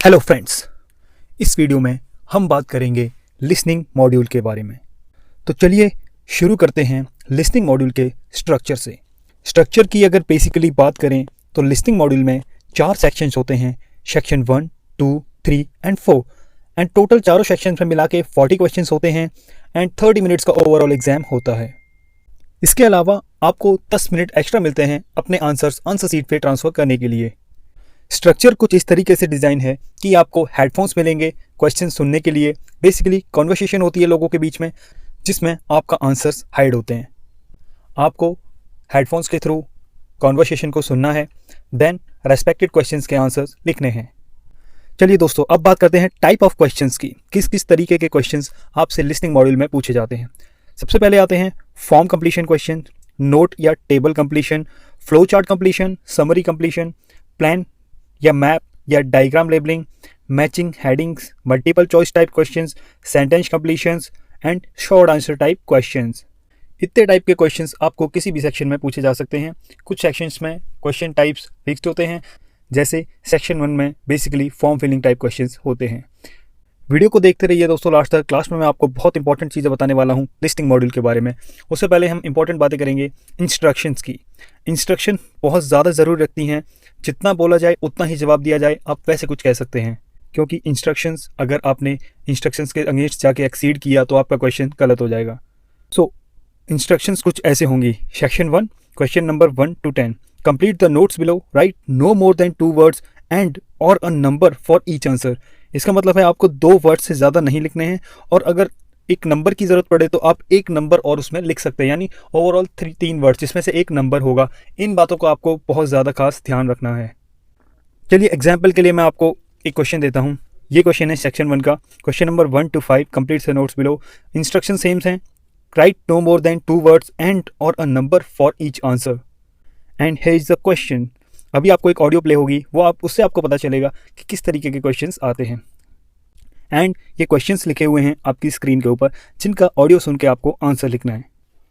Hello friends, इस video में हम बात करेंगे लिसनिंग मॉड्यूल के बारे में। तो चलिए शुरू करते हैं लिसनिंग मॉड्यूल के स्ट्रक्चर से। स्ट्रक्चर की अगर बेसिकली बात करें तो लिसनिंग मॉड्यूल में 4 सेक्शंस होते हैं, सेक्शन 1, 2, 3 एंड 4 एंड टोटल चारों सेक्शंस में मिला के 40 क्वेश्चंस होते हैं एंड 30 मिनट्स का ओवरऑल एग्जाम होता है। इसके अलावा आपको 10 मिनट एक्स्ट्रा मिलते हैं अपने आंसर्स आंसर सीट पे ट्रांसफ़र करने के लिए। स्ट्रक्चर कुछ इस तरीके से डिज़ाइन है कि आपको हेडफोन्स मिलेंगे क्वेश्चन सुनने के लिए। बेसिकली कॉन्वर्सेशन होती है लोगों के बीच में जिसमें आपका आंसर्स हाइड होते हैं। आपको हेडफोन्स के थ्रू कॉन्वर्सेशन को सुनना है, देन रेस्पेक्टेड क्वेश्चंस के आंसर्स लिखने हैं। चलिए दोस्तों, अब बात करते हैं टाइप ऑफ क्वेश्चंस की। किस किस तरीके के क्वेश्चंस आपसे लिसनिंग मॉड्यूल में पूछे जाते हैं। सबसे पहले आते हैं फॉर्म कंप्लीशन क्वेश्चन, नोट या table completion, flow chart completion, summary completion, plan या मैप या diagram labelling, matching headings, multiple choice type questions, sentence completions and short answer type questions. इतने टाइप के क्वेश्चंस आपको किसी भी सेक्शन में पूछे जा सकते हैं। कुछ सेक्शंस में क्वेश्चन टाइप्स फिक्स्ड होते हैं, जैसे सेक्शन 1 में basically form filling type questions होते हैं। वीडियो को देखते रहिए दोस्तों लास्ट तक। क्लास में मैं आपको बहुत इंपॉर्टेंट चीज़ें बताने वाला हूँ लिसनिंग मॉड्यूल के बारे में। उससे पहले हम इंपॉर्टेंट बातें करेंगे इंस्ट्रक्शंस की। इंस्ट्रक्शन बहुत ज़्यादा ज़रूरी रखती हैं, जितना बोला जाए उतना ही जवाब दिया जाए, आप वैसे कुछ कह सकते हैं। क्योंकि इंस्ट्रक्शंस अगर आपने इंस्ट्रक्शंस के अगेंस्ट जाके एक्सीड किया तो आपका क्वेश्चन गलत हो जाएगा। सो इंस्ट्रक्शंस कुछ ऐसे होंगी। Section 1, question number 1 to 10, complete the notes below, write no more than 2 words and or a number for each answer. इसका मतलब है आपको 2 वर्ड से ज़्यादा नहीं लिखने हैं, और अगर एक नंबर की ज़रूरत पड़े तो आप एक नंबर और उसमें लिख सकते हैं, यानी ओवरऑल 3 वर्ड्स जिसमें से एक नंबर होगा। इन बातों को आपको बहुत ज़्यादा खास ध्यान रखना है। चलिए एग्जाम्पल के लिए मैं आपको एक क्वेश्चन देता हूँ। ये क्वेश्चन है सेक्शन 1 का, question number 1 to 5, complete the notes below. Instruction same हैं, write no more than 2 words and or a number for each answer. And here is the question. अभी आपको एक ऑडियो प्ले होगी, वो आप उससे आपको पता चलेगा कि किस तरीके के क्वेश्चंस आते हैं। एंड ये क्वेश्चंस लिखे हुए हैं आपकी स्क्रीन के ऊपर, जिनका ऑडियो सुन के आपको आंसर लिखना है।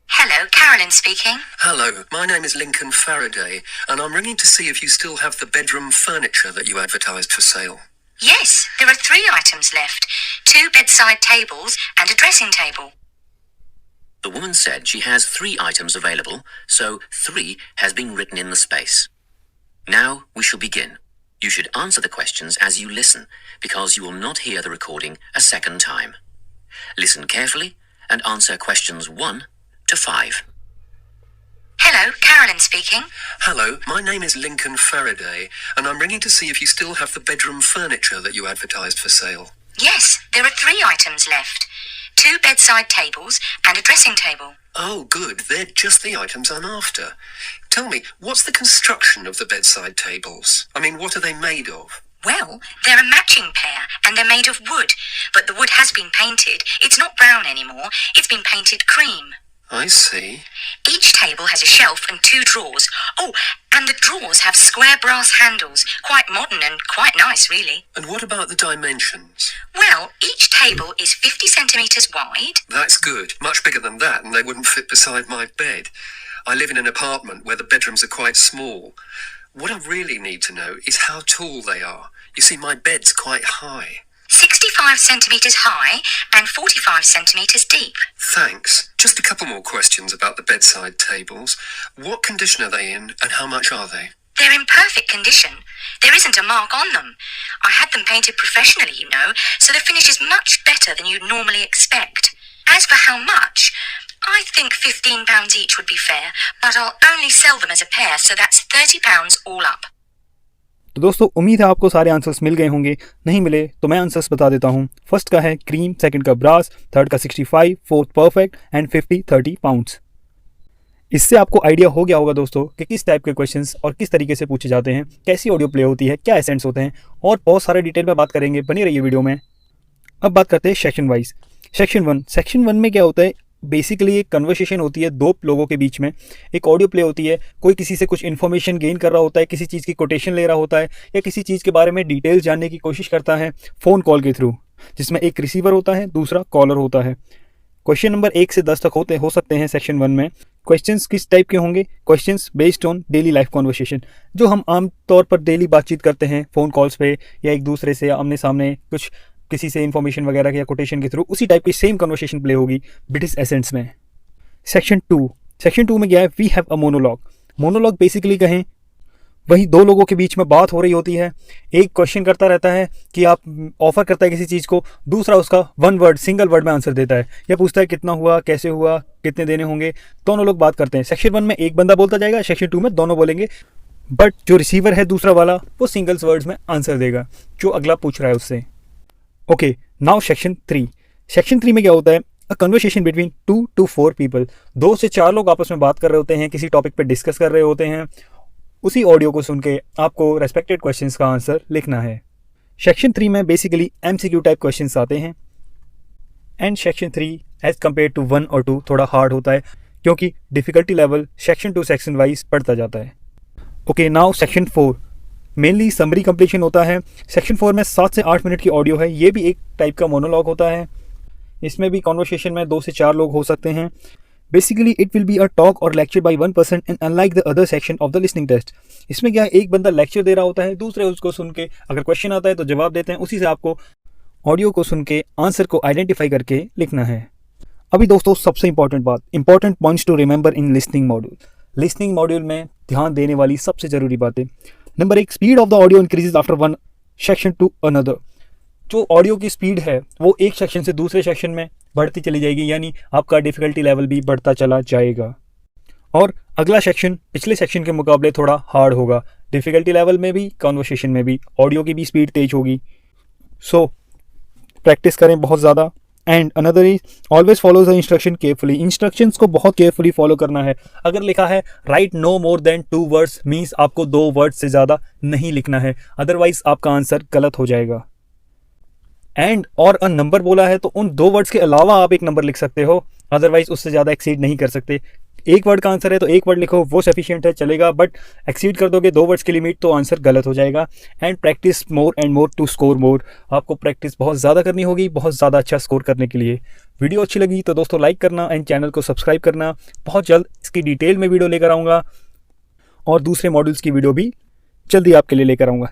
Hello, Carolyn speaking. Hello, my name is Lincoln Faraday, and I'm ringing to see if you still have the bedroom furniture that you advertised for sale. Yes, there are 3 items left. 2 bedside tables and a dressing table. The woman said she has 3 items available, so 3 has been written in the space. Now we shall begin. You should answer the questions as you listen, because you will not hear the recording a second time. Listen carefully and answer questions 1 to 5. Hello, Carolyn speaking. Hello, my name is Lincoln Faraday, and I'm ringing to see if you still have the bedroom furniture that you advertised for sale. Yes, there are 3 items left. 2 bedside tables and a dressing table. Oh, good. They're just the items I'm after. Tell me, what's the construction of the bedside tables? I mean, what are they made of? Well, they're a matching pair and they're made of wood, but the wood has been painted. It's not brown anymore. It's been painted cream. I see. Each table has a shelf and 2 drawers. Oh, and the drawers have square brass handles. Quite modern and quite nice, really. And what about the dimensions? Well, each table is 50 centimetres wide. That's good. Much bigger than that, and they wouldn't fit beside my bed. I live in an apartment where the bedrooms are quite small. What I really need to know is how tall they are. You see, my bed's quite high. 65 centimetres high and 45 centimetres deep. Thanks. Just a couple more questions about the bedside tables. What condition are they in, and how much are they? They're in perfect condition. There isn't a mark on them. I had them painted professionally, you know, so the finish is much better than you'd normally expect. As for how much, I think £15 each would be fair, but I'll only sell them as a pair, so that's £30 all up. तो दोस्तों उम्मीद है आपको सारे answers मिल गए होंगे। नहीं मिले तो मैं आंसर्स बता देता हूँ। फर्स्ट का है क्रीम, सेकंड का ब्रास, थर्ड का 65, फोर्थ परफेक्ट एंड 30 पाउंड्स। इससे आपको आइडिया हो गया होगा दोस्तों कि किस टाइप के क्वेश्चंस और किस तरीके से पूछे जाते हैं, कैसी ऑडियो प्ले होती है, क्या एसेंट्स होते हैं, और बहुत सारे डिटेल में बात करेंगे। बनी रहिए वीडियो में। अब बात करते हैं सेक्शन वाइज। सेक्शन 1 में क्या होता है, बेसिकली एक कन्वर्सेशन होती है 2 लोगों के बीच में। एक ऑडियो प्ले होती है, कोई किसी से कुछ इन्फॉर्मेशन गेन कर रहा होता है, किसी चीज़ की कोटेशन ले रहा होता है, या किसी चीज़ के बारे में डिटेल जानने की कोशिश करता है फ़ोन कॉल के थ्रू, जिसमें एक रिसीवर होता है, दूसरा कॉलर होता है। क्वेश्चन नंबर 1 से 10 तक हो सकते हैं सेक्शन 1 में। क्वेश्चंस किस टाइप के होंगे? Questions based on daily life conversation, जो हम आम तौर पर डेली बातचीत करते हैं फ़ोन कॉल्स पे या एक दूसरे से आमने सामने कुछ किसी से इन्फॉर्मेशन वगैरह या कोटेशन के थ्रू, उसी टाइप की सेम कन्वर्सेशन प्ले होगी ब्रिटिश एसेंट्स में। सेक्शन 2 में क्या है? We have a monologue. Monologue basically कहें वही दो लोगों के बीच में बात हो रही होती है, एक क्वेश्चन करता रहता है कि आप ऑफर करता है किसी चीज़ को, दूसरा उसका सिंगल वर्ड में आंसर देता है या पूछता है कितना हुआ, कैसे हुआ, कितने देने होंगे, दोनों लोग बात करते हैं। सेक्शन 1 में एक बंदा बोलता जाएगा, सेक्शन 2 में दोनों बोलेंगे, बट जो रिसीवर है दूसरा वाला वो सिंगल्स वर्ड्स में आंसर देगा जो अगला पूछ रहा है उससे। ओके, नाउ सेक्शन 3 में क्या होता है? A conversation between 2 to 4 people. 2 से 4 लोग आपस में बात कर रहे होते हैं, किसी टॉपिक पे डिस्कस कर रहे होते हैं। उसी ऑडियो को सुन के आपको रेस्पेक्टेड क्वेश्चंस का आंसर लिखना है। सेक्शन 3 में बेसिकली MCQ टाइप क्वेश्चंस आते हैं and section 3 as compare to 1 और 2 थोड़ा हार्ड होता है क्योंकि difficulty level section to section wise बढ़ता जाता है। Okay, now section 4 mainly summary completion होता है। सेक्शन 4 में 7 से 8 मिनट की ऑडियो है, ये भी एक टाइप का मोनोलॉग होता है। इसमें भी कॉन्वर्सेशन में 2 से 4 लोग हो सकते हैं। Basically it will be a talk or lecture by one person and unlike the other section of the listening test. इसमें क्या है? एक बंदा लेक्चर दे रहा होता है, दूसरे उसको सुन के अगर क्वेश्चन आता है तो जवाब देते हैं, उसी से आपको ऑडियो को सुन के आंसर को आइडेंटिफाई करके लिखना है। अभी दोस्तों सबसे important points to remember in listening module में ध्यान देने वाली सबसे ज़रूरी बातें। Number 1, speed of the audio increases after one section to another. जो ऑडियो की स्पीड है वो एक सेक्शन से दूसरे सेक्शन में बढ़ती चली जाएगी, यानी आपका डिफ़िकल्टी लेवल भी बढ़ता चला जाएगा। और अगला सेक्शन पिछले सेक्शन के मुकाबले थोड़ा हार्ड होगा, डिफ़िकल्टी लेवल में भी, कन्वर्सेशन में भी, ऑडियो की भी स्पीड तेज होगी। सो प्रैक्टिस करें बहुत ज़्यादा। And another is always follow the instruction carefully. Instructions को बहुत केयरफुली फॉलो करना है। अगर लिखा है write no more than 2 words means आपको 2 वर्ड्स से ज़्यादा नहीं लिखना है, अदरवाइज आपका आंसर गलत हो जाएगा। एंड और अ नंबर बोला है तो उन 2 वर्ड्स के अलावा आप एक नंबर लिख सकते हो, अदरवाइज उससे ज़्यादा एक्सीड नहीं कर सकते। एक वर्ड का आंसर है तो एक वर्ड लिखो, वो सफिशिएंट है, चलेगा, बट एक्सीड कर दोगे 2 वर्ड्स की लिमिट तो आंसर गलत हो जाएगा। And practice more and more to score more. आपको प्रैक्टिस बहुत ज़्यादा करनी होगी बहुत ज़्यादा अच्छा स्कोर करने के लिए। वीडियो अच्छी लगी तो दोस्तों लाइक करना एंड चैनल को सब्सक्राइब करना। बहुत जल्द इसकी डिटेल में वीडियो लेकर आऊँगा और दूसरे मॉड्यूल्स की वीडियो भी जल्दी आपके लिए लेकर आऊँगा।